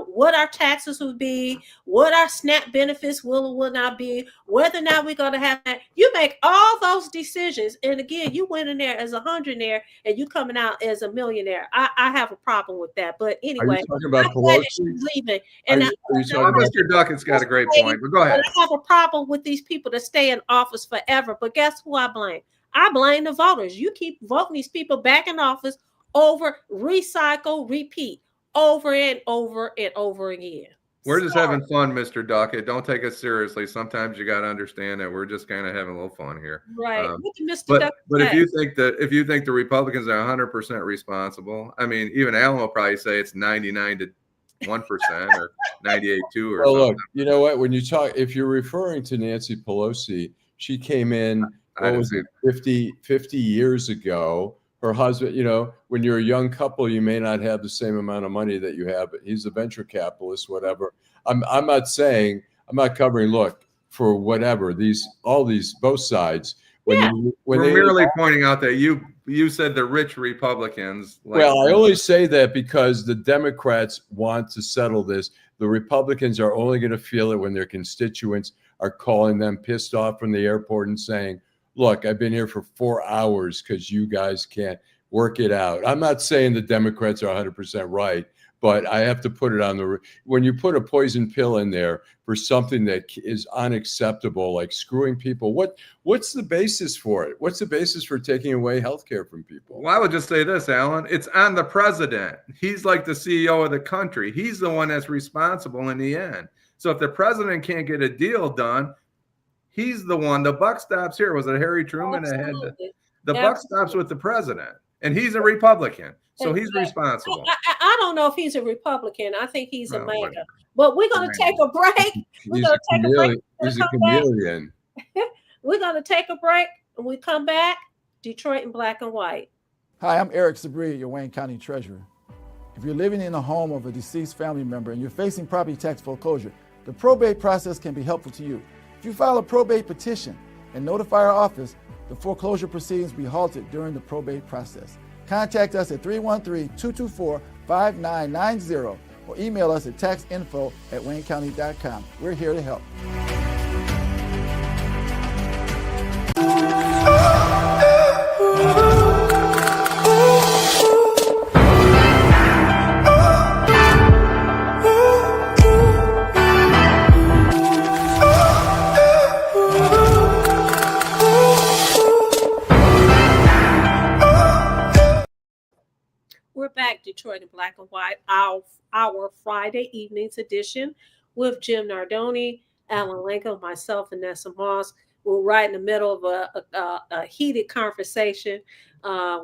what our taxes would be, what our SNAP benefits will or will not be, whether or not we're going to have that. You make all those decisions, and again, you went in there as a hundredaire and you coming out as a millionaire. I have a problem with that. But
Are you
anyway,
talking about
I'm glad that
Pelosi?
she's leaving.
Are
And
you
Well,
talking
Mr. Duckett's got a great point, but go
but
ahead.
I have a problem with these people that stay in office forever. But guess who I blame? I blame the voters. You keep voting these people back in office over, recycle, repeat, over and over and over again.
We're just having fun, Mr. Duckett. Don't take us seriously. Sometimes you got to understand that we're just kind of having a little fun here.
Right. Look at Mr. Duckett.
But if you think the Republicans are 100% responsible, I mean, even Allan will probably say it's 99 to 1% or 98 2 or something.
Look, you know what? When you talk, if you're referring to Nancy Pelosi, she came in, what was it, 50 years ago. Her husband, when you're a young couple, you may not have the same amount of money that you have, but he's a venture capitalist, whatever. I'm not saying, I'm not covering, look, for whatever, both sides.
We're merely pointing out that you said the rich Republicans.
Well, I only say that because the Democrats want to settle this. The Republicans are only going to feel it when their constituents are calling them pissed off from the airport and saying, look, I've been here for 4 hours because you guys can't work it out. I'm not saying the Democrats are 100% right, but I have to put it when you put a poison pill in there for something that is unacceptable, like screwing people, what's the basis for it? What's the basis for taking away health care from people?
Well, I would just say this, Allan. It's on the president. He's like the CEO of the country. He's the one that's responsible in the end. So if the president can't get a deal done, he's the one. The buck stops here. Was it Harry Truman that had the buck stops with the president, and he's a Republican, so he's responsible.
I don't know if he's a Republican. I think he's a MAGA. But we're going to take a break. We're going to take a break.
He's a chameleon.
We're going to take a break, and we come back. Detroit in black and white.
Hi, I'm Eric Sabria, your Wayne County Treasurer. If you're living in the home of a deceased family member and you're facing property tax foreclosure, the probate process can be helpful to you. If you file a probate petition and notify our office, the foreclosure proceedings will be halted during the probate process. Contact us at 313-224-5990 or email us at taxinfo@waynecounty.com. We're here to help.
We're back, Detroit in black and white, our Friday evenings edition with Jim Nardone, Allan Lengel, myself, Vanessa Moss. We're right in the middle of a heated conversation.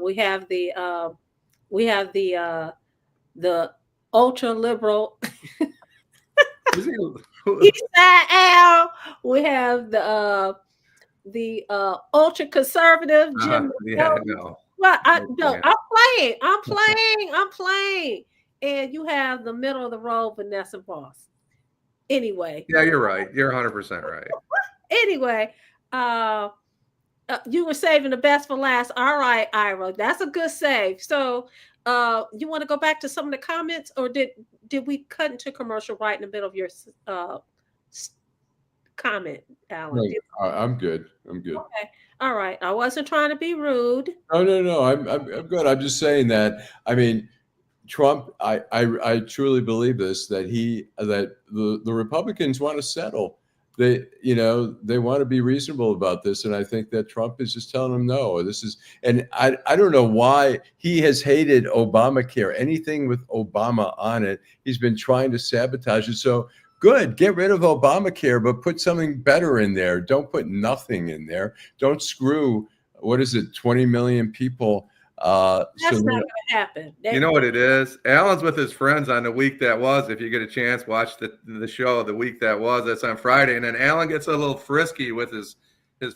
We have the ultra liberal. Al. We have the ultra conservative Jim. Well, I'm playing. And you have the middle of the road, Vanessa Moss. Anyway.
Yeah, you're right. You're 100% right.
Anyway, you were saving the best for last. All right, Ira, that's a good save. So, you want to go back to some of the comments, or did we cut into commercial right in the middle of your comment, Allan?
No, I'm good.
Okay. All right. I wasn't trying to be rude.
No. I'm good. I'm just saying that. I mean, Trump. I truly believe this, that the Republicans want to settle. They want to be reasonable about this, and I think that Trump is just telling them no. And I don't know why he has hated Obamacare. Anything with Obama on it, he's been trying to sabotage it. So good, get rid of Obamacare, but put something better in there. Don't put nothing in there. Don't screw 20 million people.
That's not going to happen.
You know what it is? Allan's with his friends on the week that was. If you get a chance, watch the show the week that was. That's on Friday. And then Allan gets a little frisky with his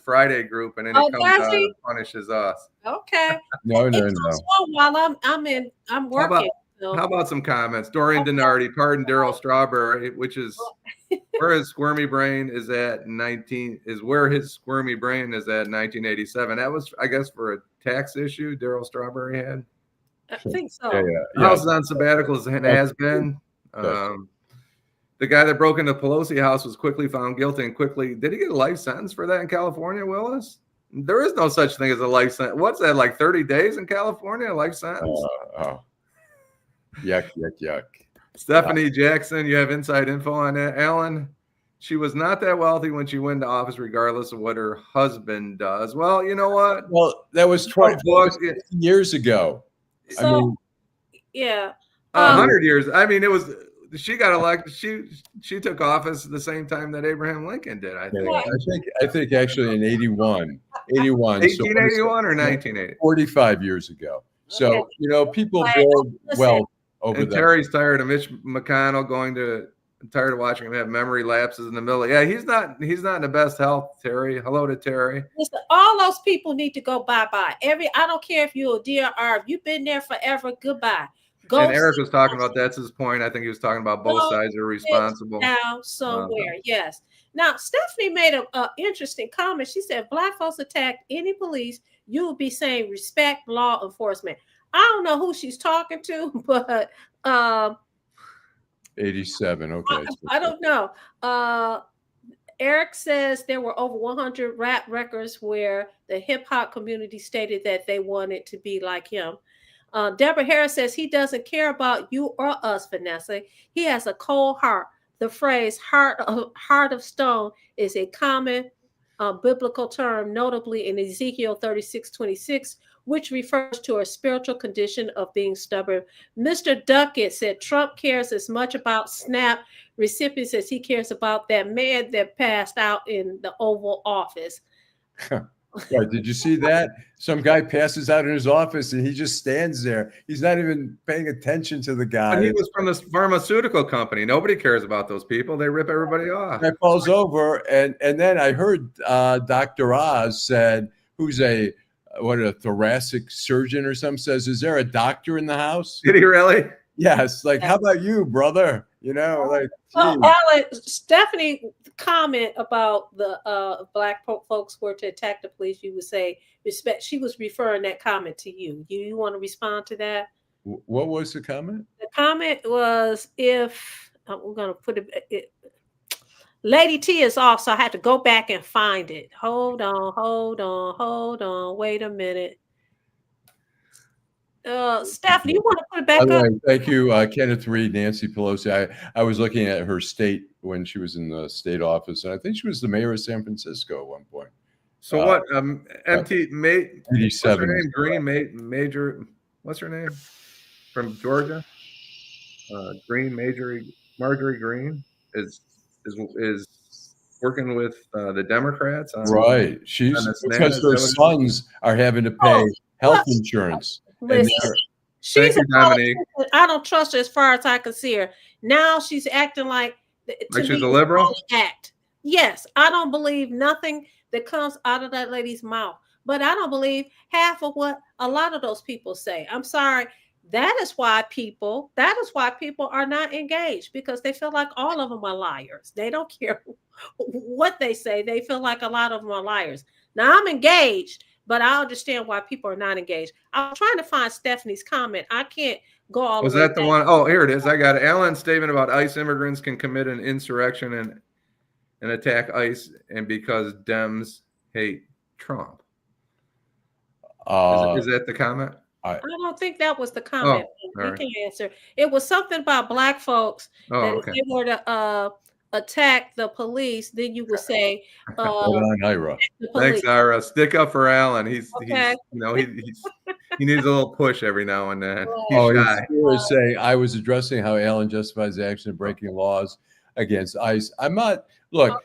Friday group, and then he comes out and punishes us.
Okay.
No.
While I'm working.
How about some comments? Dorian Denardi, pardon Daryl Strawberry, which is where his squirmy brain is at 1987. That was, I guess, for a tax issue Daryl Strawberry had.
I think so.
Yeah,
The House is on sabbaticals and has been. The guy that broke into Pelosi house was quickly found guilty and quickly. Did he get a life sentence for that in California, Willis? There is no such thing as a life sentence. What's that, like 30 days in California, a life sentence?
Yuck, yuck, yuck.
Stephanie Jackson, you have inside info on that. Allan, she was not that wealthy when she went into office, regardless of what her husband does. Well, you know what?
Well, that was 20 years ago.
So,
I mean,
yeah.
100 years. I mean, it was. She got elected. She took office the same time that Abraham Lincoln did. I think.
I think actually in 81.
1881 or 1980.
45 years ago. So
Okay.
people build wealth over
and
that.
Terry's tired of Mitch McConnell tired of watching him have memory lapses in the middle. Yeah, he's not in the best health, Terry. Hello to Terry.
Listen, all those people need to go bye-bye. I don't care if you're a DRR, if you've been there forever, goodbye. Go.
And Eric was talking about that's his point. I think he was talking about both sides are responsible.
Now somewhere, yes. Now Stephanie made an interesting comment. She said, if Black folks attacked any police, you would be saying respect law enforcement. I don't know who she's talking to, but
87. Okay.
I don't know. Eric says there were over 100 rap records where the hip hop community stated that they wanted to be like him. Deborah Harris says he doesn't care about you or us, Vanessa. He has a cold heart. The phrase heart of stone is a common biblical term, notably in Ezekiel 36:26, which refers to a spiritual condition of being stubborn. Mr. Duckett said Trump cares as much about SNAP recipients as he cares about that man that passed out in the Oval Office.
Yeah, did you see that? Some guy passes out in his office and he just stands there. He's not even paying attention to the guy.
But he was from this pharmaceutical company. Nobody cares about those people. They rip everybody off.
Guy falls over, and then I heard Dr. Oz said, who's a thoracic surgeon or something, says, "Is there a doctor in the house?"
Did he really?
Yes. Like, how about you, brother? Like,
Allan, Stephanie comment about the Black folks were to attack the police, you would say respect. She was referring that comment to you. You want to respond to that?
What was the comment?
The comment was, if we're going to put it, Lady T is off, so I had to go back and find it. Hold on. Wait a minute. Stephanie, you want to put it back up?
Thank you, Kenneth Reed, Nancy Pelosi. I was looking at her state when she was in the state office, and I think she was the mayor of San Francisco at one point.
So what? MT May
87.
What's her name? Green Major. What's her name? From Georgia. Green Marjorie Green is working with the Democrats.
Right. She's because their sons are having to pay health insurance.
Listen, she's a politician. I don't trust her as far as I can see her. Now she's acting like
she's a liberal.
Yes, I don't believe nothing that comes out of that lady's mouth. But I don't believe half of what a lot of those people say. I'm sorry. That is why people are not engaged, because they feel like all of them are liars. They don't care what they say. They feel like a lot of them are liars. Now I'm engaged, but I understand why people are not engaged. I'm trying to find Stephanie's comment. I can't go all
the way. Was that the one? Oh, here it is. I got it. Allan's statement about ICE immigrants can commit an insurrection and attack ICE, and because Dems hate Trump. Is that the comment?
I don't think that was the comment. You can answer. It was something about Black folks that if they were to attack the police, then you would say,
Ira.
Thanks, Ira. Stick up for Allan. He's he needs a little push every now and then.
He's saying I was addressing how Allan justifies the action of breaking laws against ICE. I'm not. Look,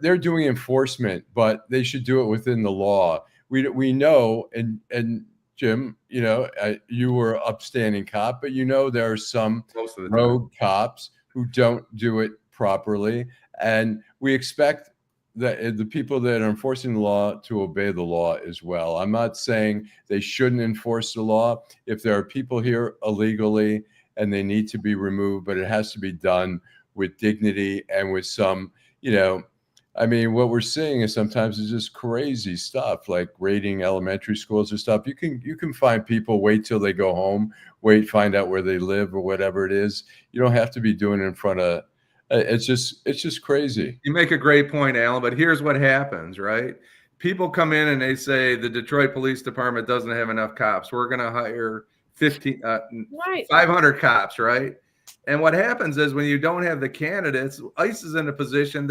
they're doing enforcement, but they should do it within the law. We know, and Jim, you were upstanding cop, but there are some rogue cops who don't do it properly, and we expect that the people that are enforcing the law to obey the law as well. I'm not saying they shouldn't enforce the law. If there are people here illegally and they need to be removed, but it has to be done with dignity and with some, I mean, what we're seeing is sometimes is just crazy stuff, like raiding elementary schools or stuff. You can find people, wait till they go home, find out where they live or whatever it is. You don't have to be doing it in front of. It's just crazy.
You make a great point, Alan, but here's what happens, right? People come in and they say the Detroit Police Department doesn't have enough cops. We're going to hire 500 cops, right? And what happens is when you don't have the candidates, ICE is in a position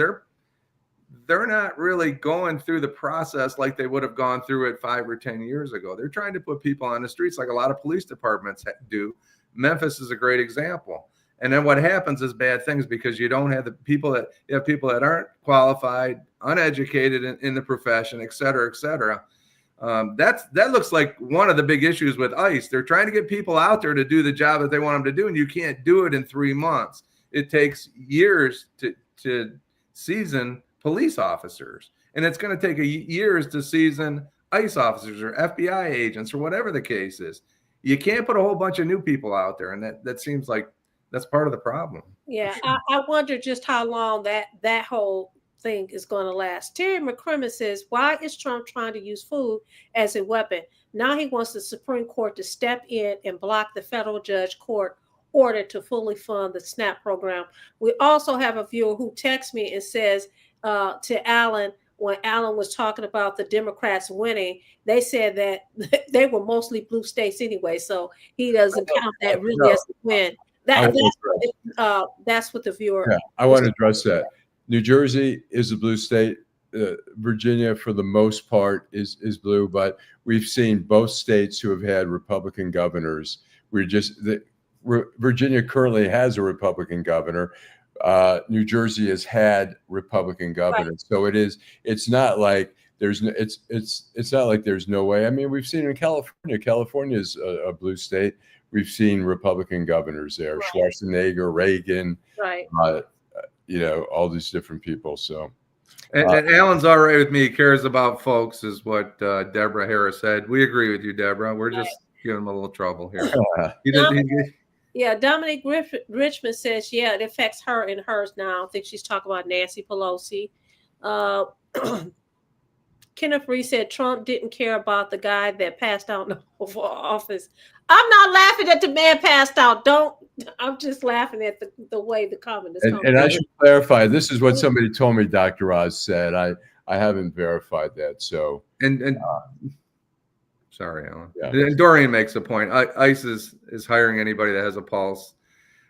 they're not really going through the process like they would have gone through it 5 or 10 years ago. They're trying to put people on the streets like a lot of police departments do. Memphis is a great example. And then what happens is bad things because you don't have you have people that aren't qualified, uneducated in the profession, et cetera, et cetera. That looks like one of the big issues with ICE. They're trying to get people out there to do the job that they want them to do, and you can't do it in 3 months. It takes years to season police officers, and it's going to take years to season ICE officers or FBI agents or whatever the case is. You can't put a whole bunch of new people out there, and that seems like that's part of the problem.
Yeah, I wonder just how long that whole thing is going to last. Terry McCrimmon says, why is Trump trying to use food as a weapon? Now he wants the Supreme Court to step in and block the federal judge court order to fully fund the SNAP program. We also have a viewer who texts me and says to Allan, when Allan was talking about the Democrats winning, they said that they were mostly blue states anyway, so he doesn't count that really as a win. That's what the viewer.
Yeah, I want to address that. New Jersey is a blue state. Virginia, for the most part, is blue, but we've seen both states who have had Republican governors. Virginia currently has a Republican governor. New Jersey has had Republican governors, right. So it's not like there's not like there's no way. I mean, we've seen in California. California is a blue state. We've seen Republican governors there, right. Schwarzenegger, Reagan,
right.
All these different people. So, and Allan's all right with me. He cares about folks, is what Deborah Harris said. We agree with you, Deborah. We're just giving him a little trouble here.
Dominic Richmond says, it affects her and hers now. I think she's talking about Nancy Pelosi. Kenneth Reed said Trump didn't care about the guy that passed out in the Oval Office. I'm not laughing at the man passed out. I'm just laughing at the way the comment is coming.
And I should clarify, this is what somebody told me Dr. Oz said. I haven't verified that. So
sorry, Allan. Yeah. And Dorian makes a point. ICE is hiring anybody that has a pulse.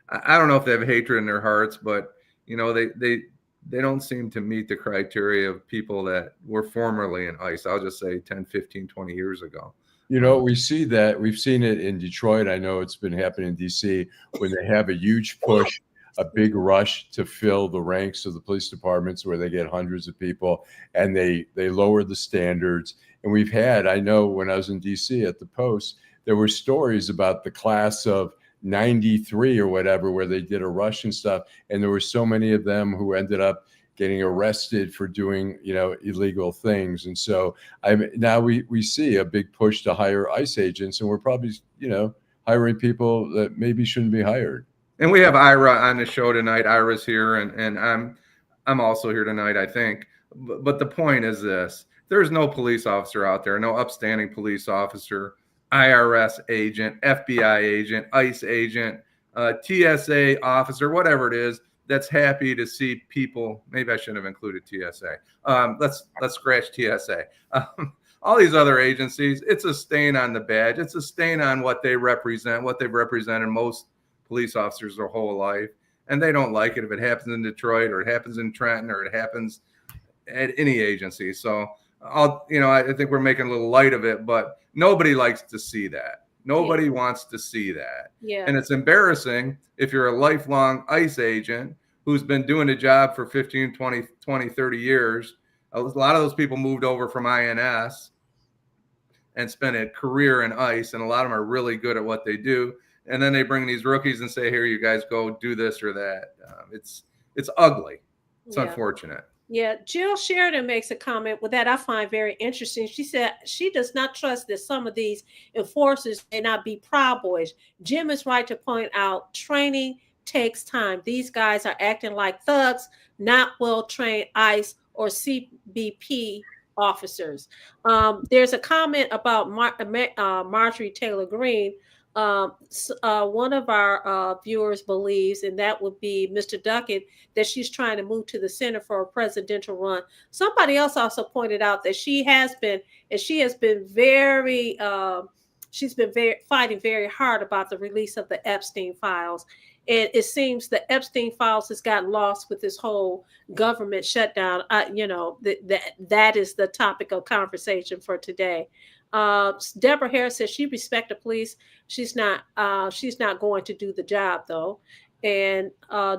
I don't know if they have hatred in their hearts, but they don't seem to meet the criteria of people that were formerly in ICE. I'll just say 10, 15, 20 years ago.
We see that. We've seen it in Detroit. I know it's been happening in DC when they have a huge push, a big rush to fill the ranks of the police departments where they get hundreds of people, and they lower the standards. And we've had, I know when I was in DC at the Post, there were stories about the class of 93 or whatever, where they did a rush and stuff. And there were so many of them who ended up getting arrested for doing, illegal things. And so now we see a big push to hire ICE agents, and we're probably, hiring people that maybe shouldn't be hired.
And we have Ira on the show tonight. Ira's here, and I'm also here tonight, I think. But the point is this: there's no police officer out there, no upstanding police officer, IRS agent, FBI agent, ICE agent, TSA officer, whatever it is, that's happy to see people. Maybe I shouldn't have included TSA. Let's scratch TSA. All these other agencies, it's a stain on the badge. It's a stain on what they represent, what they've represented most police officers their whole life. And they don't like it if it happens in Detroit or it happens in Trenton or it happens at any agency. So I think we're making a little light of it, but nobody likes to see that. Nobody wants to see that.
Yeah.
And it's embarrassing if you're a lifelong ICE agent who's been doing a job for 15, 20, 30 years. A lot of those people moved over from INS and spent a career in ICE, and a lot of them are really good at what they do. And then they bring these rookies and say, here, you guys go do this or that. It's ugly. It's unfortunate.
Yeah, Jill Sheridan makes a comment with that I find very interesting. She said she does not trust that some of these enforcers may not be Proud Boys. Jim is right to point out training takes time. These guys are acting like thugs, not well-trained ICE or CBP officers. There's a comment about Marjorie Taylor Greene. One of our viewers believes, and that would be Mr. Duckett, that she's trying to move to the center for a presidential run. Somebody else also pointed out that she has been very fighting very hard about the release of the Epstein files. And it seems the Epstein files has gotten lost with this whole government shutdown. That is the topic of conversation for today. Deborah Harris says she respects the police. She's not going to do the job though. And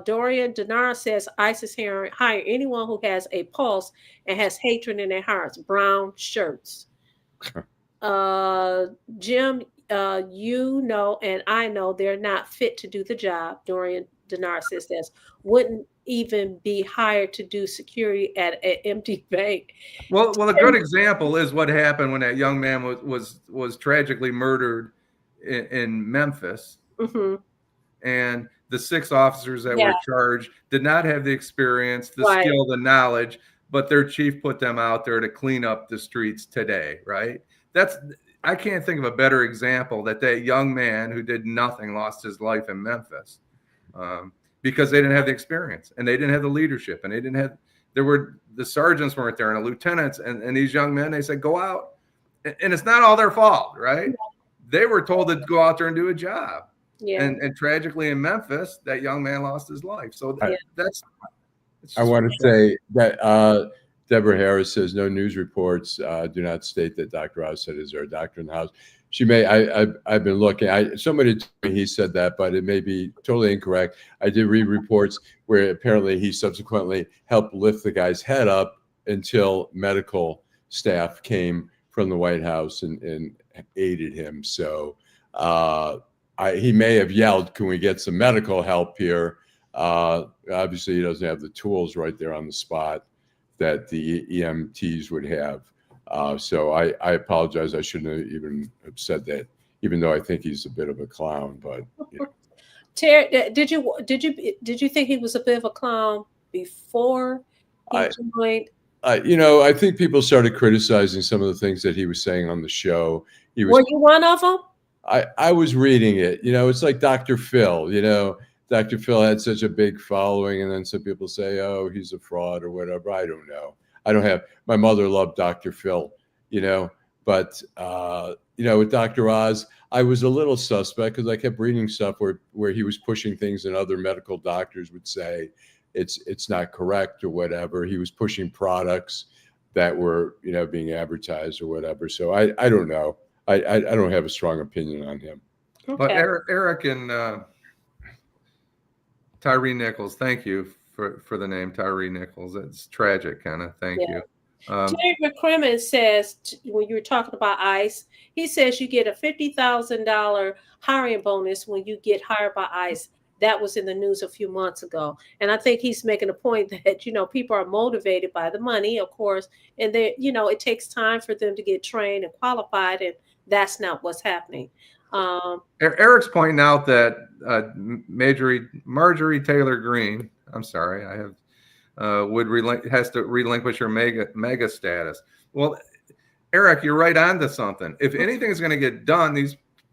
Dorian Denara says ICE is hire anyone who has a pulse and has hatred in their hearts. Brown shirts. Jim, you know, and I know they're not fit to do the job. Dorian Denard says this. Wouldn't even be hired to do security at an empty bank.
Well, a good example is what happened when that young man was tragically murdered in Memphis.
Mm-hmm.
And the 6 officers that were charged did not have the experience, the skill, the knowledge, but their chief put them out there to clean up the streets today, right? I can't think of a better example that young man who did nothing lost his life in Memphis because they didn't have the experience and they didn't have the leadership and the sergeants weren't there and the lieutenants and these young men, they said, go out. And it's not all their fault, right? They were told to go out there and do a job.
Yeah.
And tragically in Memphis, that young man lost his life. So that's.
I want to say that Deborah Harris says no news reports do not state that Dr. Oz said is there a doctor in the house. She may. I've been looking. Somebody told me he said that, but it may be totally incorrect. I did read reports where apparently he subsequently helped lift the guy's head up until medical staff came from the White House and aided him. So. He may have yelled, "Can we get some medical help here?" Obviously, he doesn't have the tools right there on the spot that the EMTs would have. So I apologize. I shouldn't even have said that, even though I think he's a bit of a clown. But you know.
Terry, did you think he was a bit of a clown before he joined?
I think people started criticizing some of the things that he was saying on the show.
Were you one of them?
I was reading it, it's like Dr. Phil, Dr. Phil had such a big following and then some people say, oh, he's a fraud or whatever. I don't know. My mother loved Dr. Phil, but, with Dr. Oz, I was a little suspect because I kept reading stuff where he was pushing things and other medical doctors would say it's not correct or whatever. He was pushing products that were, being advertised or whatever. So I don't know. I don't have a strong opinion on him.
Okay. But Eric and Tyree Nichols, thank you for the name Tyree Nichols. It's tragic, kind of. Thank you.
Terry McCrimmon says, when you were talking about ICE, he says you get a $50,000 hiring bonus when you get hired by ICE. That was in the news a few months ago. And I think he's making a point that, people are motivated by the money, of course, and it takes time for them to get trained and qualified, and that's not what's happening.
Eric's pointing out that Marjorie Taylor Greene, I'm sorry, I have has to relinquish her mega status. Well, Eric, you're right on to something. If anything is going to get done,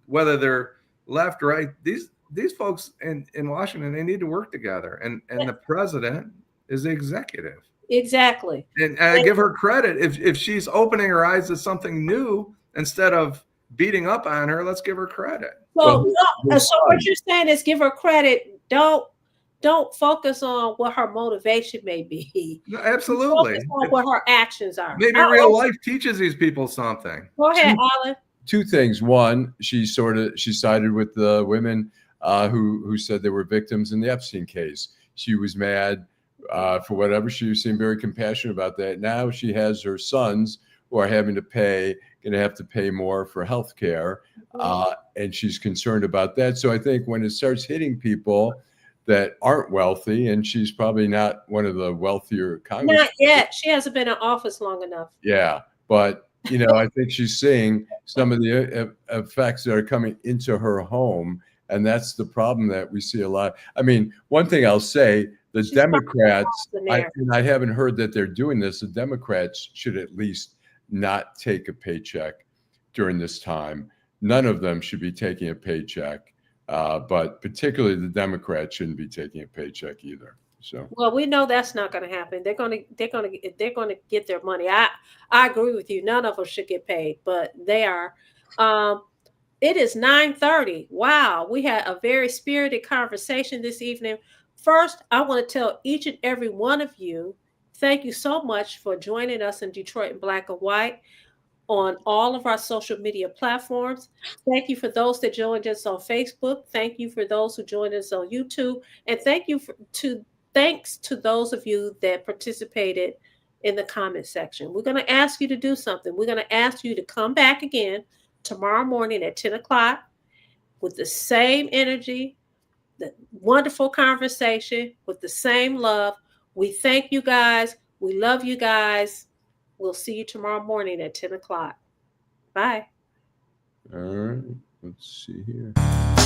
whether they're left, right, these folks in Washington, they need to work together, and the president is the executive.
Exactly.
And I give her credit if she's opening her eyes to something new instead of beating up on her. Let's give her credit.
So what you're saying is give her credit. Don't focus on what her motivation may be.
No, absolutely.
Focus on what her actions are.
Maybe real life teaches these people something.
Go ahead, Allan.
Two things. One, she sided with the women who said they were victims in the Epstein case. She was mad for whatever. She seemed very compassionate about that. Now she has her sons who are going to have to pay more for health care. And she's concerned about that. So I think when it starts hitting people that aren't wealthy, and she's probably not one of the wealthier Congress.
Not yet. She hasn't been in office long enough.
Yeah. But, I think she's seeing some of the effects that are coming into her home. And that's the problem that we see a lot. I mean, one thing I'll say, The
She's probably
Democrats,
in there.
and I haven't heard that they're doing this. The Democrats should at least not take a paycheck during this time. None of them should be taking a paycheck, but particularly the Democrats shouldn't be taking a paycheck either. So,
Well, we know that's not going to happen. They're going to get their money. I agree with you. None of them should get paid, but they are. It is 9:30. Wow, we had a very spirited conversation this evening. First, I want to tell each and every one of you, thank you so much for joining us in Detroit in Black and White on all of our social media platforms. Thank you for those that joined us on Facebook. Thank you for those who joined us on YouTube. And thanks to those of you that participated in the comment section. We're going to ask you to do something. We're going to ask you to come back again tomorrow morning at 10 o'clock with the same energy, the wonderful conversation, with the same love. We thank you guys. We love you guys. We'll see you tomorrow morning at 10 o'clock. Bye.
all right, let's see here.